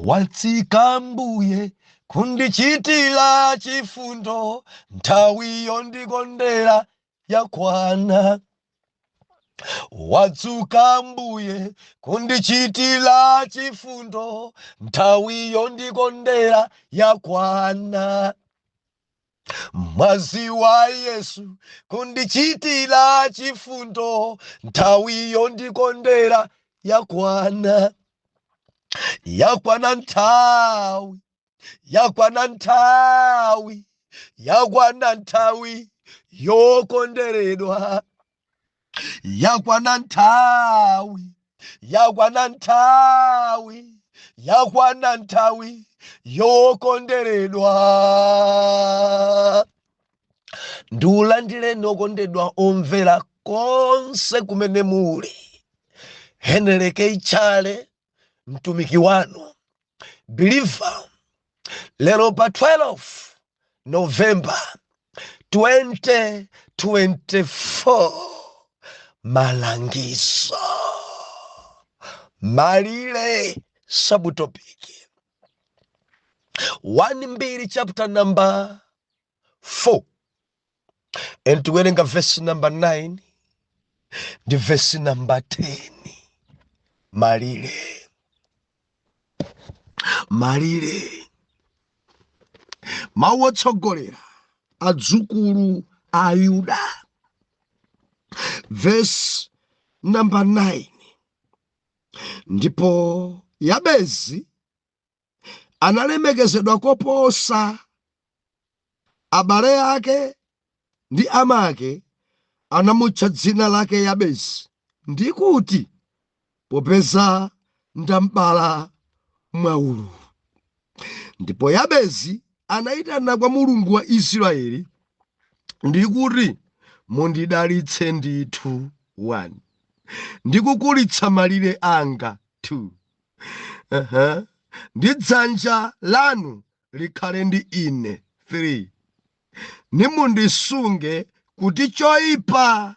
watsika mbuye kundichitira chifundo, nthawi yondikondera yakwana. Wadzuka mbuye kundichitira chifundo, nthawi yondikondera yakwana. Mwazi wa Yesu kundichitira chifundo, nthawi yondikondera yakwana. Yakwana nthawi, yakwana nthawi, yakwana nthawi yokondweredwa. Yakwana nthawi, yakwana nthawi, yakwana nthawi yokondweredwa. Ndiulandire nokondedwa omvera konse kumene muli. Henry Tchale, mtumiki wanu, believer. Lero pa 12 November 2024, Malangizo, malire subtopic 1 chapter number 4, and tuwerenga verse number 9 the verse number 10. Malire mawotsogolera adzukulu a Yuda. Verse number 9. Ndipo Yabezi analemekezedwa koposa abale ake, ndi amake anamutcha dzina lake Yabezi, ndi kuti popeza ndambala mwaulu. Ndipo Yabezi anayitana kwa Mulungu wa Israeli, ndi kuti mundidalitse ndithu 1, ndikukulitsa malire anga 2, ndi dzanja lanu likhale ndi ine 3, nimundisunge kuti choyipa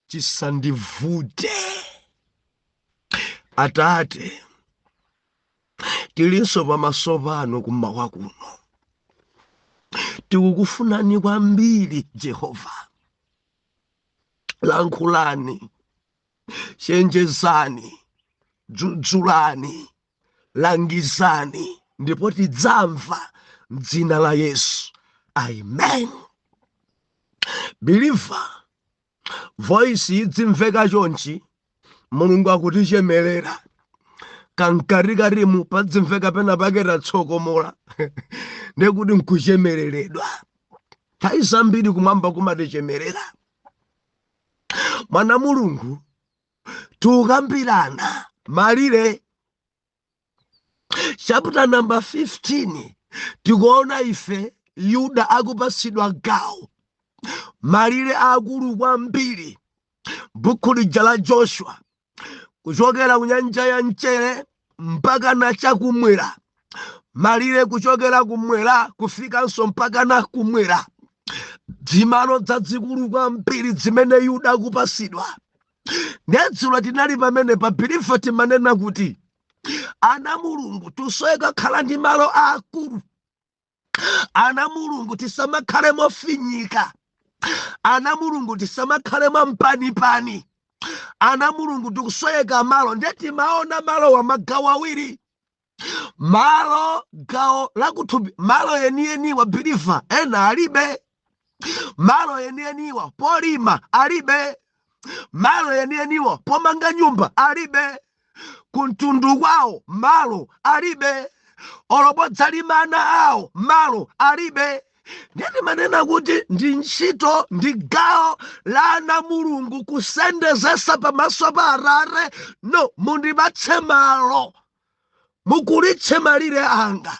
chisandivute. Atate, tilinso pamaso pano kummawa kuno, tikukufunani kwambiri Jehova. Lankhulani, chenjezani, dzudzulani, langizani, ndipo tidzamva m'dzina la Yesu. Amen. Believer, voice idzimveka chonchi, Mulungu akutichemerera. Kankarikarimu padzimveka pena pakera tsokomola ndekuti nkuchemereredwa. Nthawi zambiri kumwamba kumatichemerera. Mwana Mulungu tukambirana malire. Chapter number 15 tikuona ife Yuda akupasidwa gawo malire akulu kwambiri. Buku lija la Joshua kuchokera kunyanja ya Tchale mpaka na chakumwera, malire kuchokera kumwera kufikanso mpaka na kumwera. Dzimalo dzadzikulu kwambiri zimene Yuda akupasidwa. Nedzulo tinali pamene pa believer timanena kuti ana Mulungu tusoeka khala ndi malo akulu. Ana Mulungu tisamakhale mofinyika. Ana Mulungu tisamakhale mpanipani. Ana Mulungu tikusoeka malo, ndeti maona malo wa magawo awiri. Malo gawo lakuthupi, malo yenieni wa believer ena alibe. Malo yenieniwa polima alibe. Malo yenieniwa pomanga nyumba alibe. Kuntundu kwawo malo alibe. Olobozalimana awo malo alibe. Ndeti manena kuti ndi ntchito ndi gawo la ana Mulungu kusendezesa pamaso pa Atate. No, mundipatse malo, mukulitse malire anga.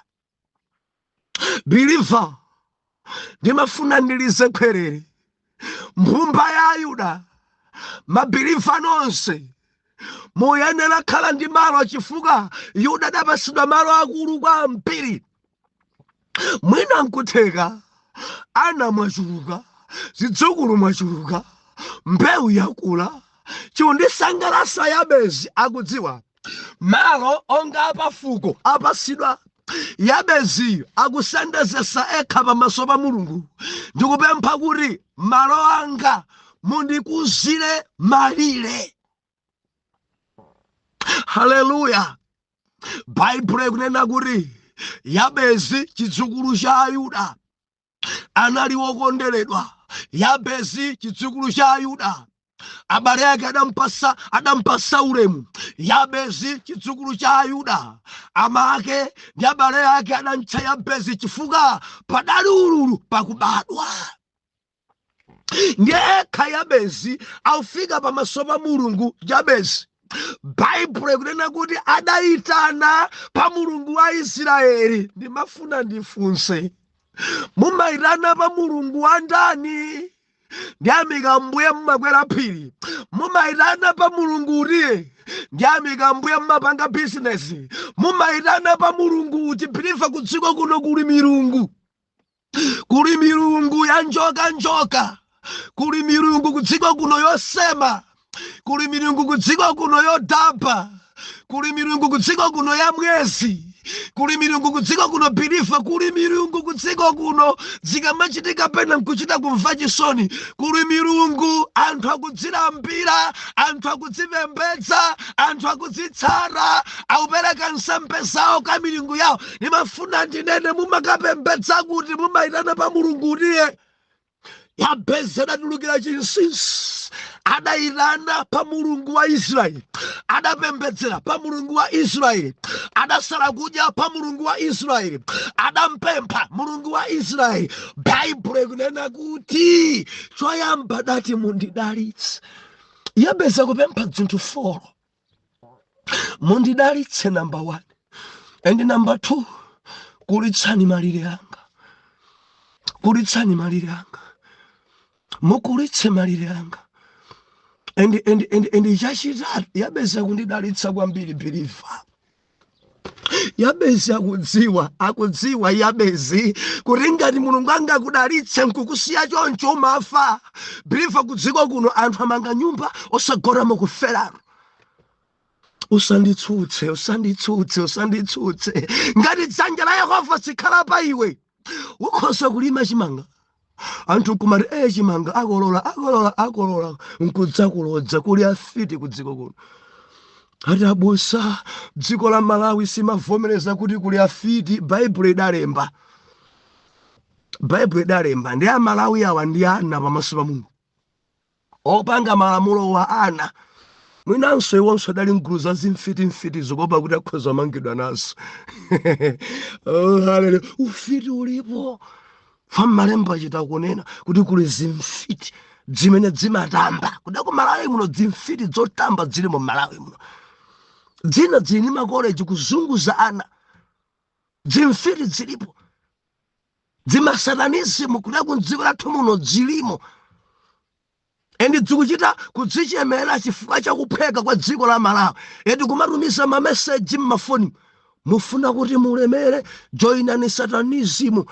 Believer, ndimafuna ndilize kwerere mphumba ya Yuda. Mabiliva nonse muyenera khala ndi malo chifukwa Yuda adapasidwa malo akulu kwambiri. Mwina nkutheka ana mwachuluka, zidzukulu mwachuluka, mbewu yakula. Chondisangalatsa Yabezi akudziwa malo onga apafuko apasidwa Yabezi akusendezesa ekha pamaso pa Mulungu ndikupempha kuti malo anga mundikuzire malire. Haleluya. Bible kunena kuti Yabezi chidzukulu cha Ayuda anali wokondedwa. Yabezi chidzukulu cha Ayuda abale ake adampasa ulemu. Yabezi chidzukulu cha Ayuda ama ake ndi abale ake adamtcha Yabezi chifukwa padali ululu pakubadwa. Ndiye ekha Yabezi aufika pamaso pa Mulungu. Yabezi Bible kunena kuti adayitana pa Mulungu wa Israeli. Ndimafuna ndifunse, mumayitana pa Mulungu wa ndani? Ndiyamika mbuye mmakwera phiri. Mumayitana pa Mulungu uti? Ndiyamika mbuye mmapanga business. Mumayitana pa Mulungu uti? Pilifa kudziko kuno kuli milungu. Kuli milungu ya njoka. Kuli milungu kudziko kuno yosema. Kuli milungu kudziko kuno yodaba. Kuli milungu kudziko kuno ya mwezi. Kuli milungu kudziko kuno Pilifa. Kuli milungu kudziko kuno zikamachitika pena nkuchita kumva chisoni. Kuli milungu anthu akudzilambira, anthu akudzipembedza, anthu akudzitsara, aupereka nsembe zawo ka milungu yawo. Nimafuna ndinene mumakapembedza kuti mumayitana pa Mulungu utiye. Yabezi adatulukira chinsinsi, adayitana pa Mulungu wa Israeli, adapembedzera pa Mulungu wa Israeli, adasala kudya pa Mulungu wa Israeli, adampempha Mulungu wa Israeli. Bible kunena kuti choyamba dati mundidalitse. Yabezi akupempha zinthu 4. Mundidalitse number 1, and number 2, kulitsani malire anga. Kulitsani malire anga. Mukulitse malire anga. And chachitatu, Yabezi akundidalitsa kwambiri Pilifa. Yabezi akudziwa Yabezi kuti ngati Mulungu angakudalitse nkukusiya choncho umafa. Pilifa kudziko kuno anthu amanga nyumba osagona mukuferano. Usanditsutse. Ngati dzanja la Yehova sikhala pa iwe, ukhoza kulima chimanga. Anthu kumati chimanga akolola nkudza kulodza kuli afiti kudziko kuno. Ati abusa dziko la Malawi simavomereza kuti kuli afiti. Bible idalemba ndi Amalawi awa ndi ana pamaso pa Mulungu. Opanga malamulo wa ana. Mwinanso iwonso adali mgulu za zimfiti zokopa kuti akhoza mangidwa nazo. Oh, haleluya. Ufiti ulipo. Malemba achita kunena kuti kuli zimfiti zimene zimatamba. Kuda ku Malawi muno zimfiti zotamba zili mu Malawi muno. Dzina zili makoleji kuzunguza ana. Zimfiti zilipo. Zimasatanism kuda ku dziko lathu muno zilimo. Endi dzikuchita kudzichemera chifukwa chakupheka kwa dziko la Malawi. Endi kumatumiza mameseji mmafoni. Mufuna kuti mulemere, joinani satanism.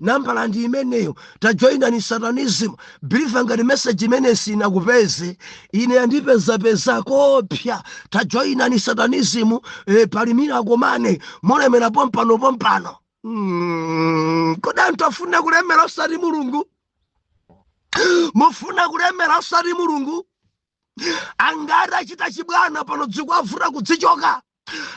Nambala ndi imeneyo. Ta joinani satanism. Believe ngati message imene sinakupeze, ine yandipeza kopya. Ta joinani satanism. Palimira komane. Mulemera pompano. Kodi anthu afuna kulemera osati Mulungu? Mufuna kulemera osati Mulungu? Angati achita chibwana pano dziko avuta kudzichoka.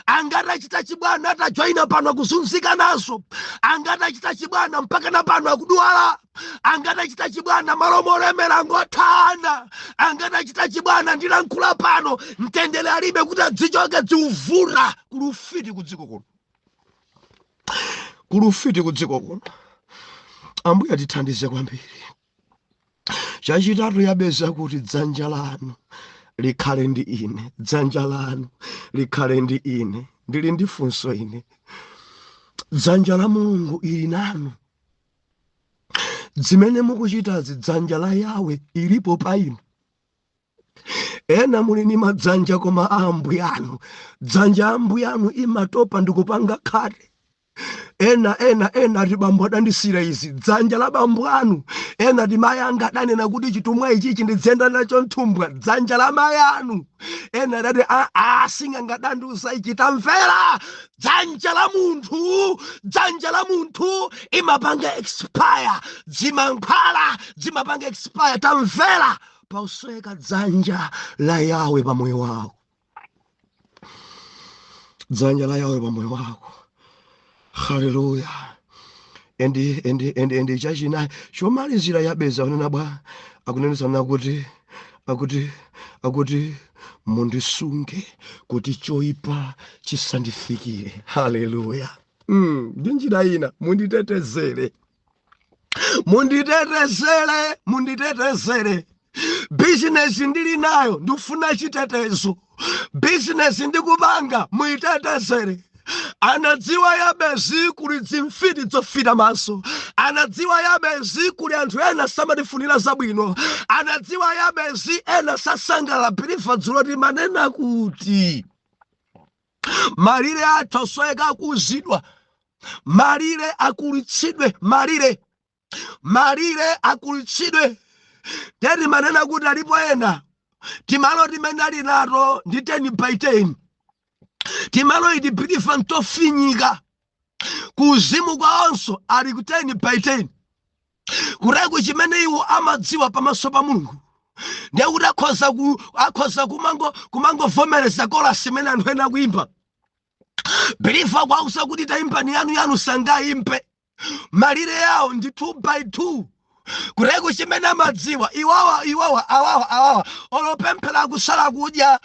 Angati achita chibwana atajoina pano akuzunzika nazo. Angati achita chibwana mpaka na pano akudwala. Angati achita chibwana malomo olemera ngothana. Angati achita chibwana ndilankhula pano mtendere alibe kuti adzichoke dziuvula. Kulufiti kudziko kuno. Kulufiti kudziko kuno. Ambuye atithandize kwambiri. Chachitatu Yabezi kuti dzanja lanu likhale ndi ine. Dzanja lanu likhale ndi ine. Ndili ndi funso ine. Dzanja la Mulungu ili nanu. Zimene mukuchitazi dzanja la Yawe ilipo pa inu. Ena muli ni madzanja koma ambuye anu. Dzanja ambuye anu imatopa ndikupanga khate. ena tibambo adandisira izi dzanja la bambo anu. Ena timayanga danena kuti chitumwa ichi ndidzenda nacho nthumbwa dzanja la mai anu. Ena dati sing'anga dandusa ichi tamvera. Dzanja la munthu imapanga expire. Zimankhwala zimapanga expire. Tamvera pausweka dzanja la Yawe pa moyo wako. Dzanja la Yawe pa moyo wako. Hallelujah. Endi chachina chomalizira Yabezi unena bwa akunenesa kuti mundisunge kuti choipa chisandifikire. Hallelujah. Ndinjira ina munditetezere. Business ndili nayo ndifuna chitetezo. Business ndikupanga muitetezere. Anadziwa Yabezi kuli zimfiti zofita maso. Anadziwa Yabezi kuli anthu ena samatifunira zabwino. Anadziwa Yabezi ena sasangala pilifa dzulo timanena kuti malire atosweka kuzidwa. Malire akulitsidwe. Malire akulitsidwe. Teti manena kuti alipo ena timalo timene ali nato ndi 10 by 10. Timalo idi pilifa ntofinyika. Kuzimu kwa onso ali ku 10 by 10. Kureko chimene iwo amadziwa pamaso pa Mulungu. Ndiye kuti akhoza kumangovomereza kolasi imene anthu ena kuimba. Pilifa kwausa kuti taimba ni yanu sangayimpe. Malire yawo ndi 2 by 2. Kureko chimene amadziwa awawa olopemphera kusala kudya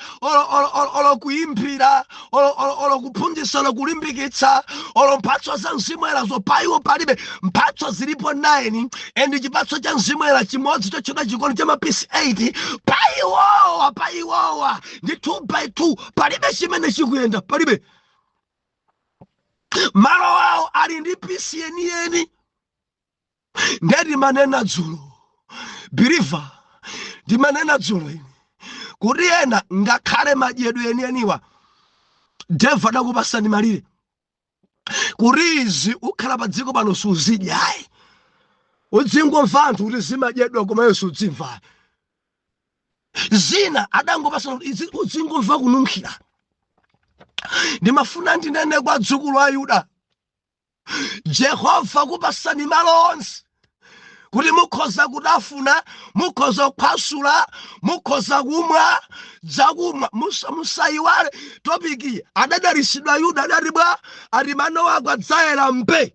olokuimbira olokuphunzitsa olokulimbikitsa olomphatso za mzimwera zopaiwo palibe mphatso zilipo 9 and chipatso cha mzimwera chimodzi chochita chikono cha mapisi 8 paiwowa ndi 2 by 2 palibe chimene chikuyenda palibe. Malo awo ali ndi pisi yeniyeni. Ndeti manena dzulo believe ndi manena dzulo ini kuti ena ngakhale madyedwe yeniyeniwa Deva dakupasani malire kuti izi ukhala pa dziko pano suzidya ayi udzingomva anthu kuti zimadyedwa koma Yesu udzimva zina adangopasana izi udzingomva kununkhira. Ndimafuna ndinene kwa dzukulu a Yuda Jehova kupasani malo onse kuti mukhoza kudafuna, mukhoza kuphwasula, mukhoza kumwa zakumwa. Musayiwale topiki adadalisidwa Yuda adati bwa ati mano wako adzayera mpe.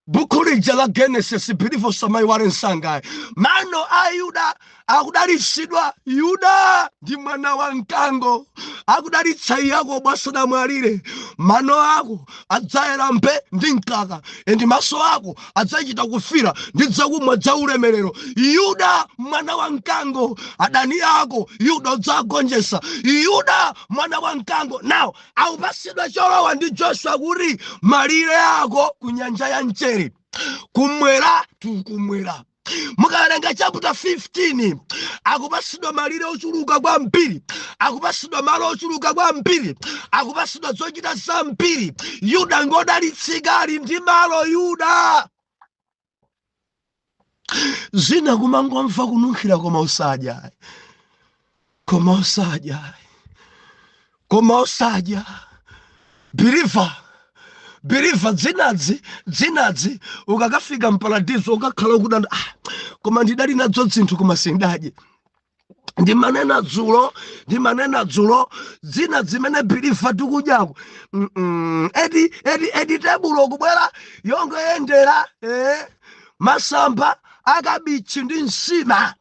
Buku lija la Genesis bilivo samayiwale nsangayi. Mano a Yuda akudalisidwa. Yuda ndi mwana wa mkango akudalitsa yako bwasana mwalire. Mano ako adzayera mpe ndi mkaka endi maso ako adzachita kufira ndi zakumwa za ulemerero. Yuda mwana wa mkango adani ako Yuda udzagonjesa. Yuda mwana wa mkango now aupasidwa cholowa ndi Joshua kuti malire ako ku nyanja ya Mchere kumwera tukumwera. Mukalenga chapter 15 akupasidwa malire ochuluka kwa mbiri, akupasidwa malo ochuluka kwa mbiri, akupasidwa zochita za mbiri. Yuda ngodalitsika ali ndi malo. Yuda zina kumangomva kununkhira koma usadya, koma usadya. Believe dzinazi ukakafika mparadiso ukakhala kudanda koma ndidali nadzo zinthu koma sindadye. Ndimanena dzulo zina zimene believe tikudyako edi tebulo kubwera yongo yendera masamba akabichi ndi nsima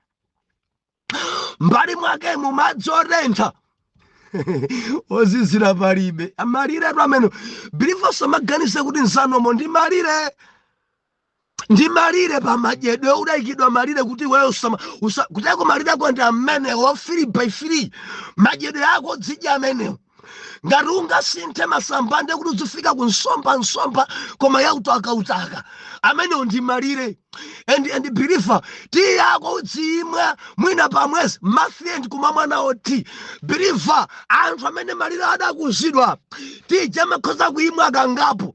mbali mwake mu madzi orentha ozizira palibe. Amalire amene believe samaganize kuti nsanomo ndi malire pa madyedwe udayikidwa malire kuti wewe kuteko malire ako ndi amenewo free by free. Madyedwe ako dzidya amenewo ngati ungasinthe masamba ndi kuti uzifika ku nsomba koma yautaka amenewo ndi malire. And believe ti yako udzimwa mwina pamwezi mafiend kumamwa nawo ti believe anthu amene malire adakuzidwa ti jamakhoza kuimwa kangapo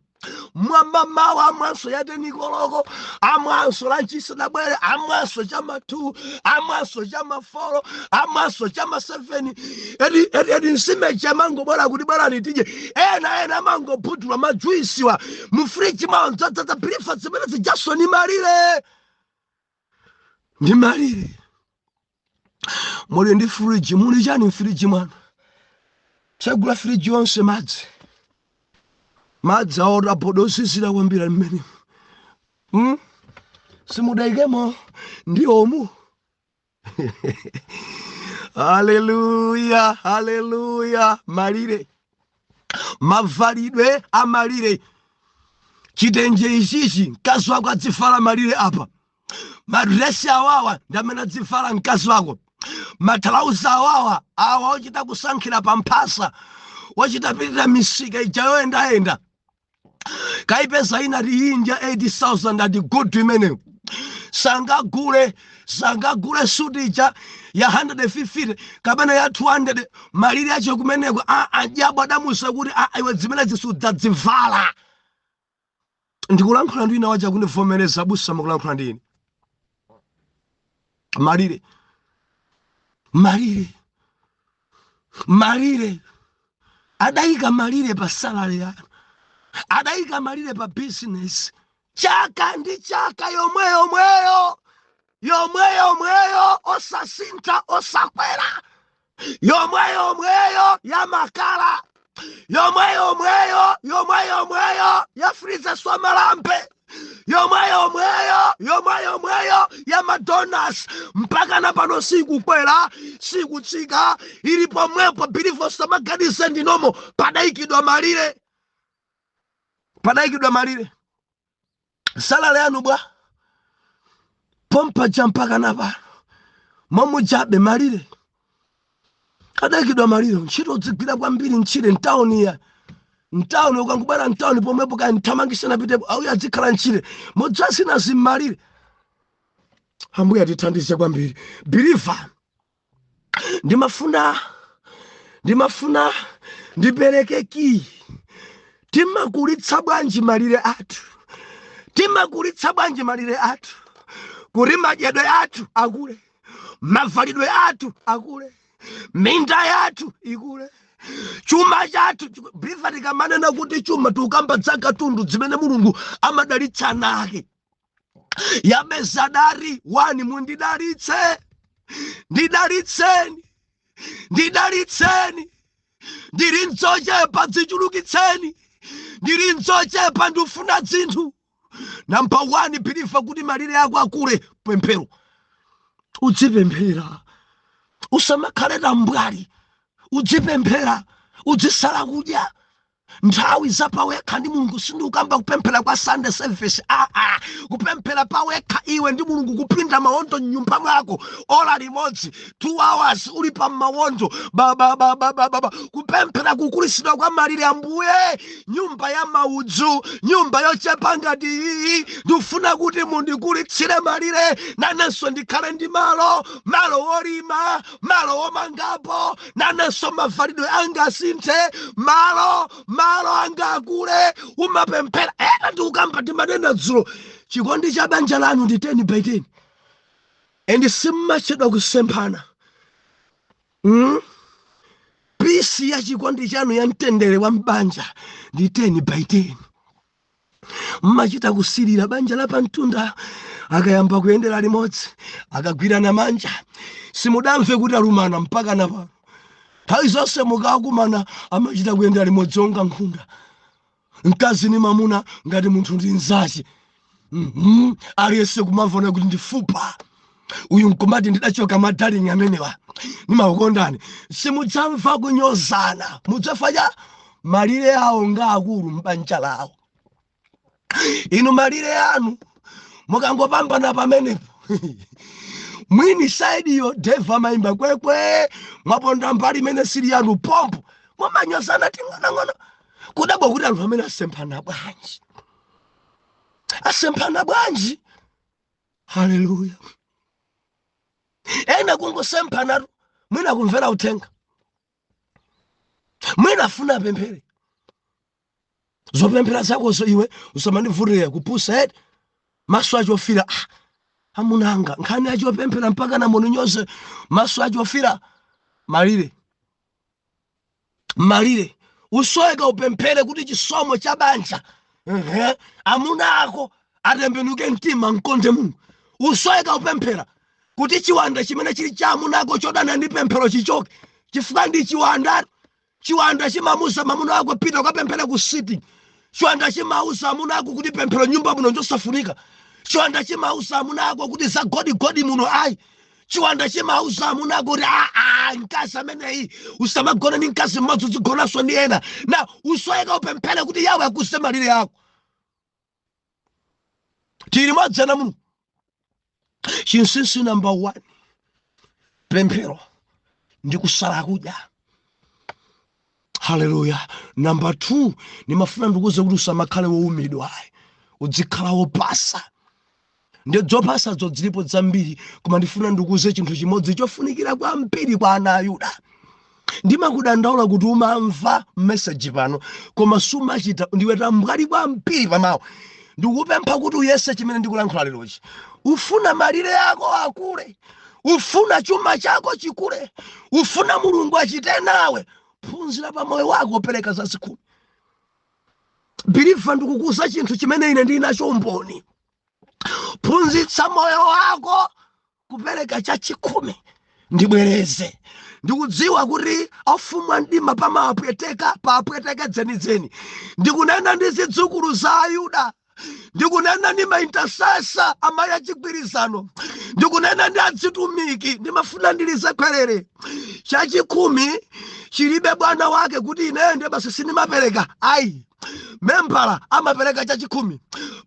mwamamawa amwanso yate nikoloko amwanso lanchisa dabwere amwanso chama 2 amwanso chama 4 amwanso chama 7 edi nsime chamango bora kuti bora nitije ena mango putula majuisiwa mufriji maonzata brifa zimene zijaso ni malire muli ndi friji muli chani friji mwana tsegula friji yonse madzi aora podosisira kwambira mmene simudaikemo ndi omu haleluya malire mavalidwe amalire chitenje ichichi mkazi wako adzifala malire apa madresi awawa ndamene adzifala mkazi wako mathalauza awawa awa ochita kusankhira pamphasa wachita pitira misika ijayoyendayenda kaipeza inati inja 80,000 ati good imeneyo sangagule suti ija ya 150 kapena ya 200 malire acho kumeneko ajabo adamusa kuti iwe zimene zisudzadzivala ndikulankhula ndina wacha kundivomereza abusa mukulankhula ndini malire adayika malire pa salary yanu adayika malire pa business chaka ndi chaka yomweyo osasinta osakwera yomweyo ya makala yomweyo ya friza swamalampe yomweyo ya madonas mpaka na pano sikukwera sikutsika ilipo mwepo bilivo samaganise ndinomo padayikidwa malire salale yanu bwa pompa jampaka na pano momujabe malire adayikidwa malire ntchito dzigwira kwambiri ntchire ntawuni ukangubwera ntawuni pomwepo kaya nthamangise napitepo auya adzikhala ntchire modzasina zimmalire ambuya tithandize kwambiri biliva ndimafuna ndipereke ki timakulitsa bwanji malire athu kuti madyedwe athu akule mavalidwe athu akule minda yathu ikule chuma chathu biliva tikamanena kuti chuma tukamba dzakatundu zimene mulungu amadalitsa nake yabezadari 1 mundidalitse ndidalitseni ndiri nzochepa dzichulukitseni ndiri nzochepa ndifuna zinthu namba 1 biliva kuti malire yako akule pemphero udzipemphera usamakhale tambwali udzipemphera udzisala kudya nthawi zapawekha ndi mulungu sindikamba kupemphera kwa Sunday service kupemphera pawekha iwe ndi mulungu kupinda mawondo mnyumba mwako ola limodzi 2 hours uli pa mawondo kupemphera kukulisidwa kwa malire ambuye nyumba ya maudzu nyumba yochepa ngati iyi ndifuna kuti mundikulitsire malire nanenso ndikhale ndi malo wolima malo womangapo nanenso mavalidwe anga asinthe malo anga akule umapemphera ndikukamba timanena dzulo chikondi cha banja lanu ndi 10/10 and simmachedwa kusemphana pisi ya chikondi chanu ya mtendere wa mbanja ndi 10/10 mmachita kusilira banja la pamtunda akayamba kuyendera limodzi akagwirana manja simudamve kuti alumana mpaka napano nthawi zonse mukakumana amachita kuyendera limodzi onga nkhunda mkazi ni mamuna ngati munthu ndi nzache aliyese kumavona kuti ndifupa uyu nkumati ndidachoka madaling amenewa nimakukondani simudzamva kunyozana mudzafa malire awo nga akulu mbanja lawo inu malire anu mukangopambana pamenepo mwini side yo deva maimba kwekwe mwaponda mbali imene sili yanu pompo mwamanyozana ting'onang'ono kudabwa kuti anthu amene asempana bwanji haleluya ena kungosempana mwina kumvera uthenga mwina afuna pemphere zopemphera zakozo iwe usamandivurire kupusa maso achofira amunanga nkhani achopemphera mpaka na munthu nyonse maso achofira malire usoeka upemphere kuti chisomo cha banja amuna ako atembenuke mtima mkonde Mulungu. Usoeka upemphera kuti chiwanda chimene chili cha amuna ako chodana ndi pemphero chichoke chifukwa ndi chiwanda chimamusa mamuna ako pita ukapemphera ku city. Chiwanda chimausa amuna ako kuti pemphero nyumba muno njosafunika. Chiwanda chimausa amuna ako kuti za godi muno ayi. Chiwanda chimausa amuna ako kuti nkasi ameneyi usamagona ni nkasi mmodzi uzigonanso ndi ena. Na usoeka upemphere kuti yawe akuse malire yako. Tili mwadzana muno. Chinsinsi number 1 pemphero ndi kusala kudya. Hallelujah. Number 2 nimafuna ndikuze kuti usamakhale woumidwa udzikhala wopasa. Ndi zopasa zilipo zambiri koma ndifuna ndikuze chinthu chimodzi chofunikira kwambiri kwa ana a Yuda. Ndimakudandaula kuti umamva message pano koma sumachita ndiwe tambwali kwambiri pamawu. Ndikupempha kuti uyese chimene ndikulankhula lerochi. Ufuna malire yako akule, ufuna chuma chako chikule, ufuna Mulungu achite nawe, phunzira pa moyo wako pereka za 10. Believe ndikukuza chinthu chimene ine ndili nacho umboni. Phunzitsa moyo wako kupereka cha 10. Ndibwereze ndikudziwa kuti afumwa ndima papweteka dzenidzeni. Ndikunena ndi zidzukulu za Ayuda. Ndikunena ndi maintercessor amaya chigwirizano. Ndikunena ndi adzitumiki. Ndimafuna ndilize kwerere cha 10 chilibe bwana wake kuti ine ndiye basi sinimapereka. Ayi. Membala amapereka cha 10.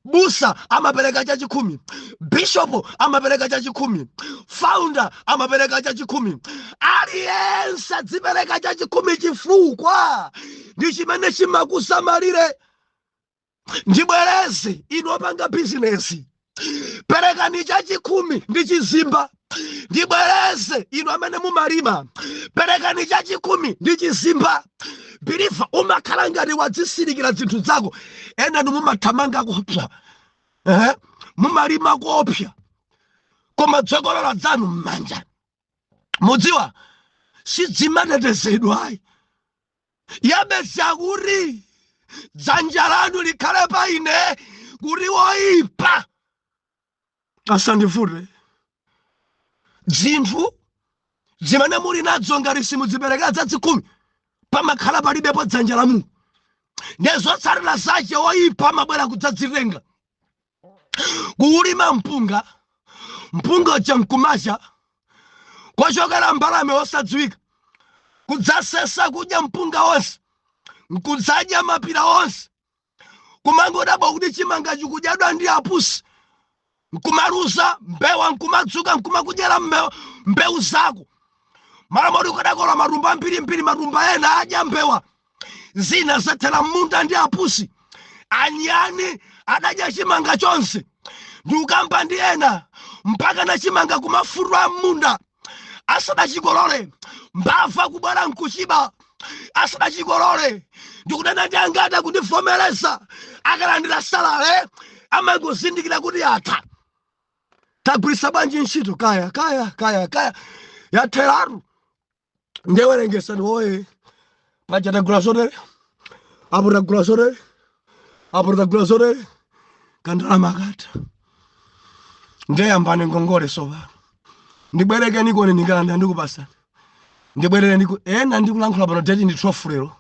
Busa amapereka cha 10. Bishop amapereka cha 10. Founder amapereka cha 10. Aliyense adzipereka cha 10 chifukwa ndi chimene chimakusamalire. Ndibwereze inu opanga business. Perekani cha 10 ndi chizimba. Ndibwereze inu amene mumalima. Perekani cha 10 ndi chizimba. Believe umakhala ngati wadzisirikira zinthu zako. Ena mumathamanga kopsa. Mumalima kopsa. Koma dzokolola dzanu m'manja. Mudziwa sidzimatetezedwa. Yabesa kuti dzanja lanu likhale pa ine kuti woipa asandifute. Zinthu zimene muli nadzo ngati simudzipereka za 10 pamakhala palibepo dzanja la Mulungu. Nezotsatira zache woipa amabwera kudzadzitenga. Kuulima mpunga uja mkumasha kwachokera mbalame osadziwika kudzasesa kudya mpunga wonse nkudzadya mapira onse kumangodabwa kuti chimanga chikudyadwa ndi apusi nkumaluza mbewa nkumadzuka nkumakudyera mbewu zako. Malamodi ukadakola marumba mbiri marumba ena adya mbewa zina zathera munda ndi apusi. Anyani adadya chimanga chonse ndikukamba ndi ena mpaka na chimanga kumafurwa munda asadachikolole mbava kubwera nkuchiba asadachikolole. Ndikunena ndi angada kundivomereza akalandira salale amangozindikira kuti yatha. Tagwirisa banji ntchito kaya yatheratu. Ndewerengesani woye paja tagula zotere apo tagula zotere apo tagula zotere kandalama akatha. Ndeyambane ngongole soba. Ndibwereke nikone ndingalanda ndikupasani. Ndibwerere ena ndikulankhula pano tati ndi 12 lero.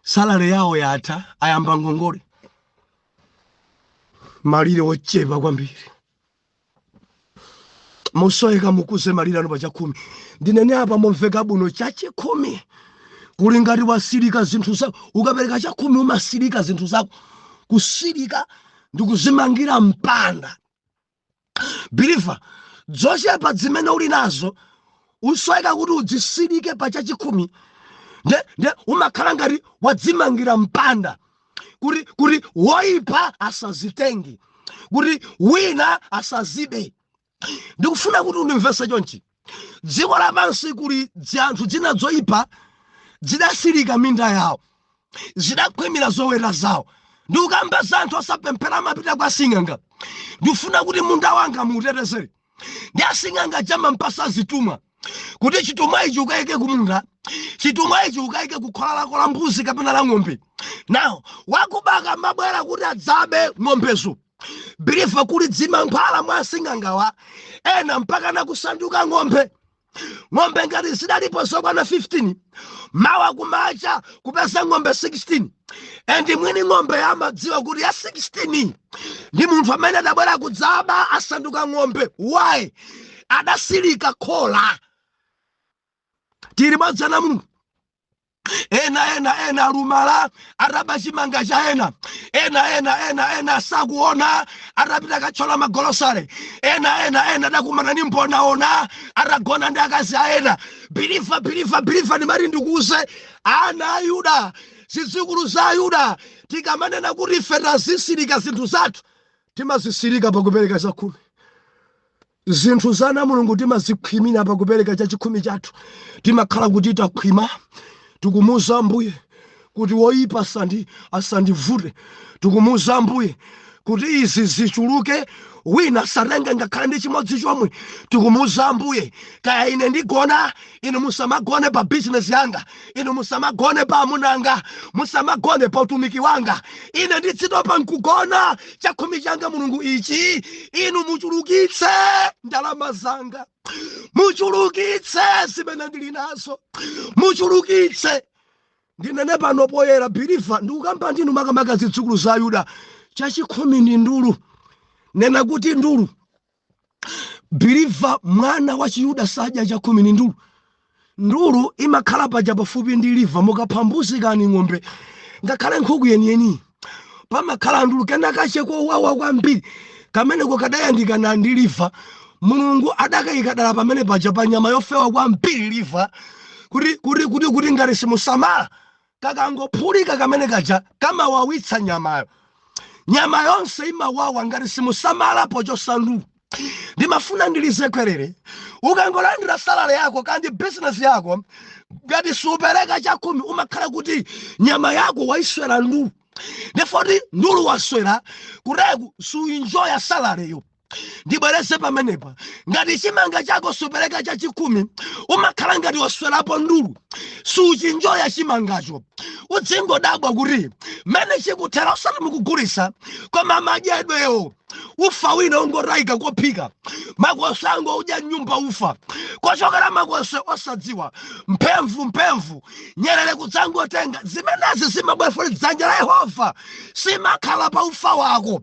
Salale yawo yatha ayamba ngongole. Malire wochepa kwambiri. Musoeka mukuze malire anu pa cha 10. Ndinene apa momveka buno cha 10. Kuli ngati wasirika zinthu zako. Ukapereka cha 10 umasirika zinthu zako. Kusirika ndikuzimangira mpanda. Believer, zochepa zimene uli nazo usoeka kuti udzisirike pa cha 10. Nde umakhala ngati wadzimangira mpanda. Kuti woipa asazitengi. Kuti wina asazibe. Ndikufuna kuti unimvese chonchi. Dziko lapansi kuli zinthu zina zoipa zidasirika minda yawo. Zidakhwimira zoweta zawo. ndikukamba zanthu osapemphera mapita kwa sing'anga ndifuna kuti munda wanga muutetezere ndi asing'anga chama mpasa zitumwa kuti chitumwa ichi ukayike kumunda chitumwa ichi ukayike kukhola lako la mbuzi kapena la ng'ombe nawo wakubaka mabwera kuti adzabe ng'ombezo bilifa kuli dzima mphala mwa asing'angawa ena mpaka nakusanduka ng'ombe ngati zidalipo zokwana 15 mawa kumacha kupeza ng'ombe 16 endi mwini ng'ombe amadziwa kuti ya 16 ndi munthu amene adabwera kudzaba asanduka ng'ombe why adasilika khola tiri madzana Mulungu ena alumala araba chimanga cha ena sakuona arapita kachola magolosale ena dakumana ni mponaona aragona ndi akazi ena bilifa ni mari ndikuze ana ayuda zidzukulu za ayuda tikamanena kuti ife tazisirika zinthu zathu timazisirika pakupereka chakhumi zinthu zana Mulungu timazikhwimira pakupereka chachikhumi chathu timakhala kuti takhwima tikumuza Ambuye kuti woipa asandivute tikumuza Ambuye kuti izi zichuluke wina sarenge ngakhale ndi chimodzi chomwe tikumuza Ambuye kaya ine ndigona inu musamagone pa business yanga inu musamagone pa amunanga musamagone pa utumiki wanga ine nditsitopa nkugona chakhumi changa Mulungu ichi inu muchulukitse ndalama zanga muchulukitse zimene ndili nazo muchulukitse ndinene pano poyera bilifa ndikukamba ndinu makamaka zidzukulu za Ayuda chachikhumi ndi ndulu nena kuti ndulu bilifa mwana wa Chiyuda sadya chakhumi ndi ndulu ndulu imakhala paja pafupi ndi liva mukaphambuzi kani ng'ombe ngakhale nkhuku yeniyeni pamakhala ndulu kena kacheko wawa kwambiri kamene kukadayandikana ndi liva Mulungu adakayika dala pamene paja pa nyama yofewa kwambiri liva kuti ngati simusamala kakangophulika kamene kaja kamawawitsa nyama yonse imawawa ngati simusamala pochosa ndulu ndimafuna ndilizekwerere ukangolandira salary yako kandi business yako ngati supereka chakhumi umakhala kuti nyama yako waiswera ndulu ndifoti ndulu waswera kureku suenjoya salary yo ndibwerese pamenepa ngati chimanga chako supereka chachikhumi umakhala ngati waswerapo ndulu suchinjoya chimangacho udzingodabwa kuti mene chikuthera usati mukugulisa koma madyedwewo ufa wina ungorayika kophika makoso ango udya nyumba ufa kochokera makoso osadziwa mphemvu nyerere kudzangotenga zimenezi zimabwefoli dzanja la Yehova simakhala pa ufa wako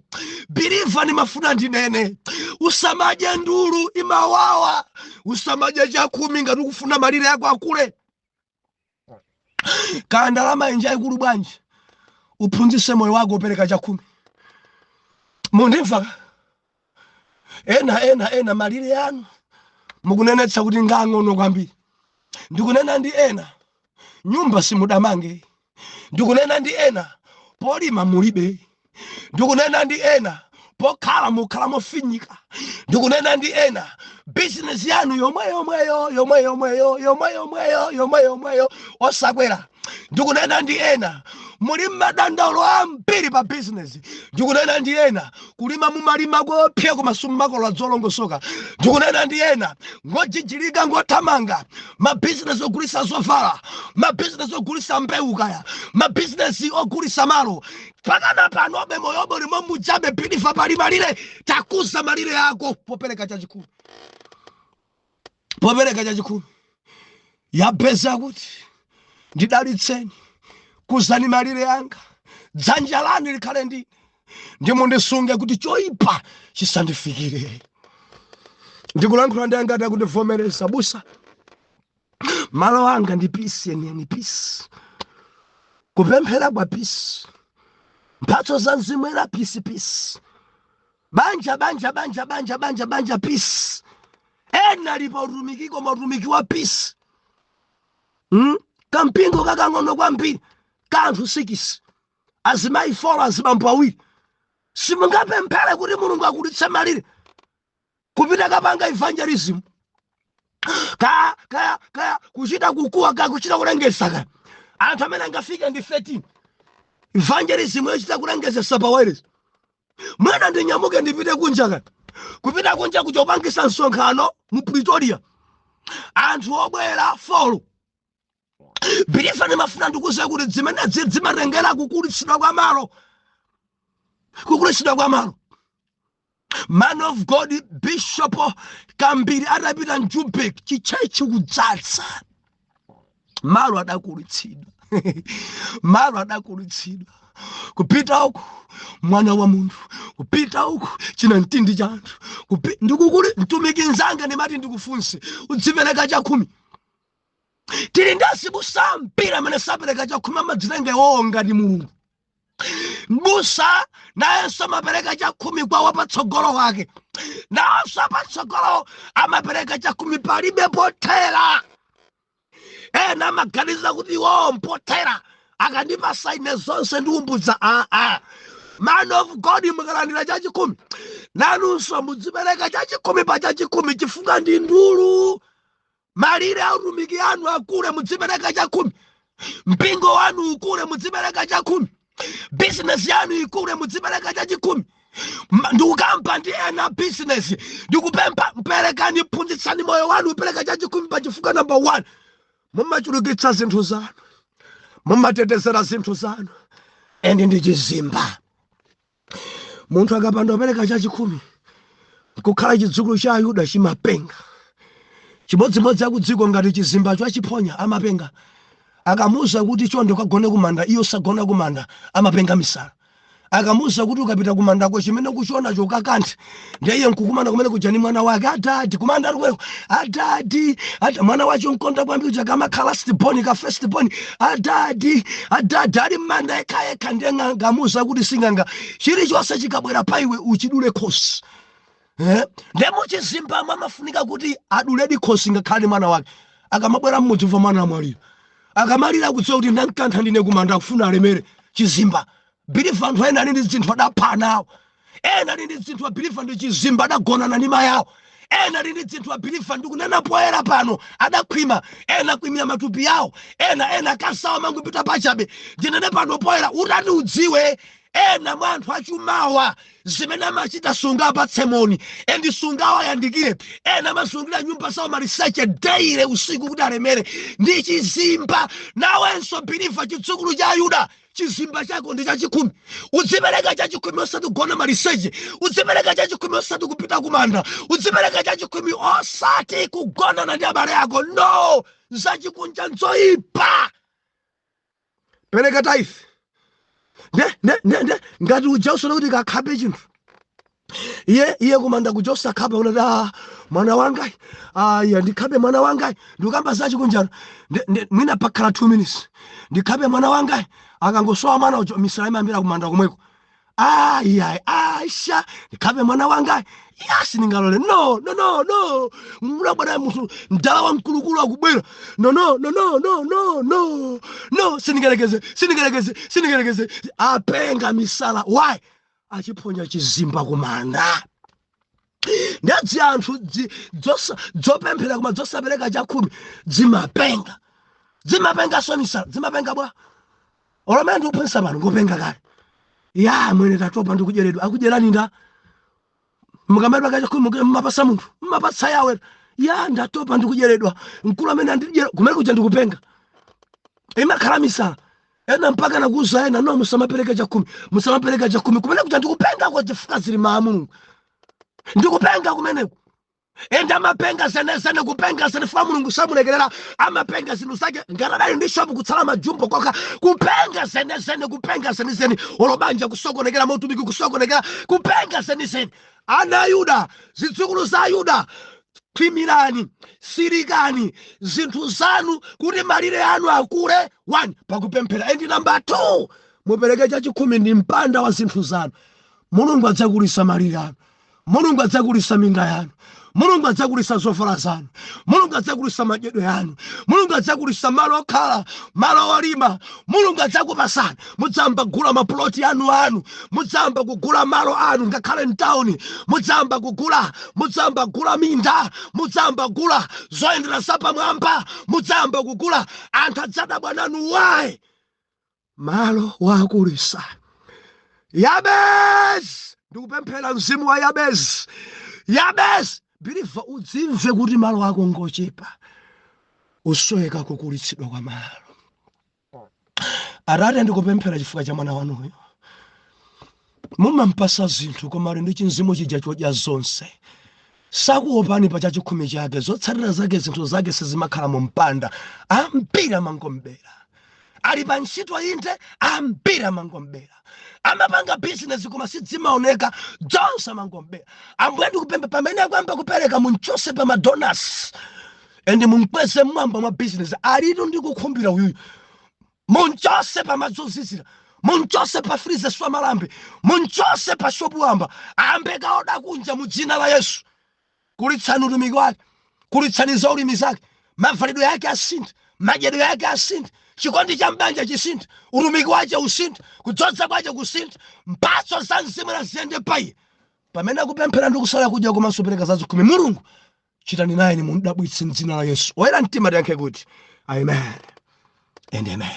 biliva ndimafuna ndinene usamadye ndulu imawawa usamadye chakhumi ngati ukufuna malire yako akule kaya ndalama inja ikulu bwanji uphunzitse moyo wako upereka chakhumi mundimva ena malire yanu mukunenetsa kuti ngang'ono kwambiri ndikunena ndi ena nyumba simudamange ndikunena ndi ena polima mulibe ndikunena ndi ena pokhala mukhala mofinyika ndikunena ndi ena business yanu yomweyo osakwera ndikunena ndi ena muli madandaulo ambiri pa business ndikunena ndi ena kulima mumalima kopya koma simumakolola zolongosoka ndikunena ndi ena ngojijilika ngothamanga mabusiness ogulisa zovala mabusiness ogulisa mbewu kaya mabusiness ogulisa malo pakana pano obe moyobo limo mujabe bilifa pali malire takuza malire yako popereka chachikhumi yapeza kuti ndidalitseni kuzani malire yanga dzanja lanu likhale ndimundisunge kuti choipa chisandifikire ndikulankhula ndi angati akundivomereza busa malo anga ndi peace yeniyeni peace kupemphera kwa peace mphatso za mzimu era peace banja peace ena lipa utumiki koma utumiki wa peace kampingo kakang'ono kwambiri kanthu 6 azimayi 4 azibambo awiri simungapemphere kuti Mulungu akulitse malire kupita kapanga evangelism kaya kuchita kukuwa kuchita kulengesa anthu amene angafike ndi 13 evangelism yochita kulengezesa pawere mwana ndinyamuke ndipite kunja kati kupita kunja kuchopangisa msonkhano mu Pretoria anthu obwera folo bilifa ndimafuna ndikuze kuti zimenezi zimatengera kukulitsidwa kwa malo man of God Bishop Kambiri atapita Joburg chichechi kudzatsa malo adakulitsidwa malo adakulitsidwa kupita uku mwana wa munthu kupita uku china mtindi cha anthu ndikukuli mtumiki nzanga ndimati ndikufunse udzipereka chakhumi tili ndasibusa mpira amene sapereka chakhumi amadzitenge wonga ndi Mulungu mbusa nayenso amapereka chakhumi kwa wapatsogolo wake nayenso apatsogolo amapereka chakhumi palibe pothera ena amaganiza kuti mpothera akandipa saine zonse ndiumbudza man of God mukalandira chachikhumi nanunso mudzipereka chachikhumi pa chachikhumi chifukwa ndi ndulu malire autumiki anu akule mudzipereka chakhumi mpingo wanu ukule mudzipereka chakhumi business yanu ikule mudzipereka chachikhumi ndikukampa ndi ena business ndikupempha mperekani phunzitsani moyo wanu upereka chachikhumi pa chifukwa number 1 mumachulukitsa zinthu zanu mumatetezera zinthu zanu ende ndi chizimba munthu akapanda upereka chachikhumi kukhala chidzukulu cha Ayuda chimapenga chimodzimodzi akudziko ngati chizimba chachiphonya amapenga akamuza kuti chonde kagone kumanda iyo sagona kumanda amapenga misala akamuza kuti ukapita kumanda kwa chimene kuchiona chokakanthe ndiye nkukumana kumene kujani mwana wake atati kumanda alweko atati mwana wacho nkonda kwambiri chakama khala stiboni ka first born atati ali manda ekayeka ndiye ngamuza kuti singanga chilichonse chikabwera pa iwe uchidule khosi ndemo chizimba amafunika kuti aduledi khosi ngakhale mwana wake akamabwera mmudzi wa mwana amwalira akamalira kudziwa kuti ndankantha ndine kumanda kufuna alemere chizimba bilifa anthu ena ali ndi zinthu adapha nawo ena ali ndi zinthu abilifa ndi chizimba adagonana ndi mayawo ena ali ndi zinthu abilifa ndikunena poyera pano adakhwima ena kwimira matupi yawo ena kasawa mangupita pachabe ndinene pano poyera utati udziwe ena mwa anthu achumawa zimene amachita sunga apatsemoni endi sungawa yandikire ena masungira nyumba sawo maliseche daily usiku kuti alemere ndi chizimba nawenso bilifa chidzukulu cha Ayuda chizimba chako ndi chachikhumi udzipereka chachikhumi osati kugona maliseche udzipereka chachikhumi osati kupita kumanda udzipereka chachikhumi osati kugonana ndi abale ako no zachikunja nzoyipa pereka tithe ngati ujausona kuti kakhabe chinthu iye kumanda kujosa khaba unati mwana wanga iya ndikhabe mwana wanga ndikamba zachikunjano mwina pakhala 2 minutes ndikhabe mwana wanga akangosowa mwana ujo misala imambira kumanda komweko aisha ndikhabe mwana wanga yasi ningalole no mulabwana munthu mdala wa mkulukulu akubwera no sinigerekeze apenga misala why achiphonya chizimba kumanda ndadzi anthu dzopemphera kuma dzosapereka chakhumi zimapenga so misala zimapenga bwa olamene ndikuphunzitsa pano ngopenga kale ya mwene tatopa ndikujeredwa akujerani nda mukamedwa kachakhumi mumapasa munthu mumapatsa yawe ya ndatopa ndikujeredwa mkulu amene andijera kumene kuja ndikupenga imakhala misala ena mpaka nakuza ena no musamapereka chakhumi kumene kuja ndikupenga kwa chifukwa zili maamu ndikupenga kumeneko enda mapenga zene kupenga zene fa Mulungu samulekerera amapenga zinu zake ngaradali ndi shopu kutsala majumbo koka kupenga zene olobanja kusokonekera mautumiki kusokonekera kupenga zene ana Ayuda zidzukulu za Ayuda khimirani sirikani zinthu zanu kuti malire anu akule 1 pakupemphera and number 2 mupereke chachikhumi ndi mpanda wa zinthu zanu Mulungu adzakulisa malire anu Mulungu adzakulisa minda yanu Mulungu adzakulisa zovala zanu Mulungu adzakulisa madyedwe yanu Mulungu adzakulisa malo okhala malo olima Mulungu adzakupasani mudzamba kugula maploti yanu mudzamba kugula malo anu ngakhale mtawuni mudzamba kugula minda mudzamba kugula zoyendera zapamwamba mudzamba kugula anthu adzadabwa nanu wayi malo wakulisa. Yabes, ndikupemphera mzimu wa Yabes. Yabes, biliva udzimve kuti malo ako ngochepa, usoweka kukulitsidwa kwa malo. Atate ndikupemphera chifukwa cha mwana wanuyo. Mumampasa zinthu koma ali ndi chinzimu chija chodya zonse. Sakuopani pa chachikhumi chake, zotsatira zake zinthu zake sizimakhala mu mpanda. Ambiri amangombera. Ali pa ntchito inde, ambiri amangombera. Amapanga business koma sizimaoneka, zonse amangombera. Ambuye ndikupempha pamene akuyamba kupereka munchose pa madonas ende munkweze mwamba mwa business. Alitu ndikukhumbira uyuyu. Munchose pa madzozizira, munchose pa frize swa malambe, munchose pa shopu wamba. Ambeka oda kunja mu dzina la Yesu. Kulitsani utumiki wake, kulitsani za ulimi zake, mavalidwe yake asinthe, madyedwe yake asinthe, chikondi cha mbanja chisinthe, utumiki wake usinthe, kudzodza kwake kusinthe, mphatso za mzimu ziyende paye. Pamene akupemphera ndi kusala kudya komanso pereka za zikhumi, Mulungu chitani naye ni mundabwitse m'dzina la Yesu. Oyera mtima tiyankhe kuti amen and amen.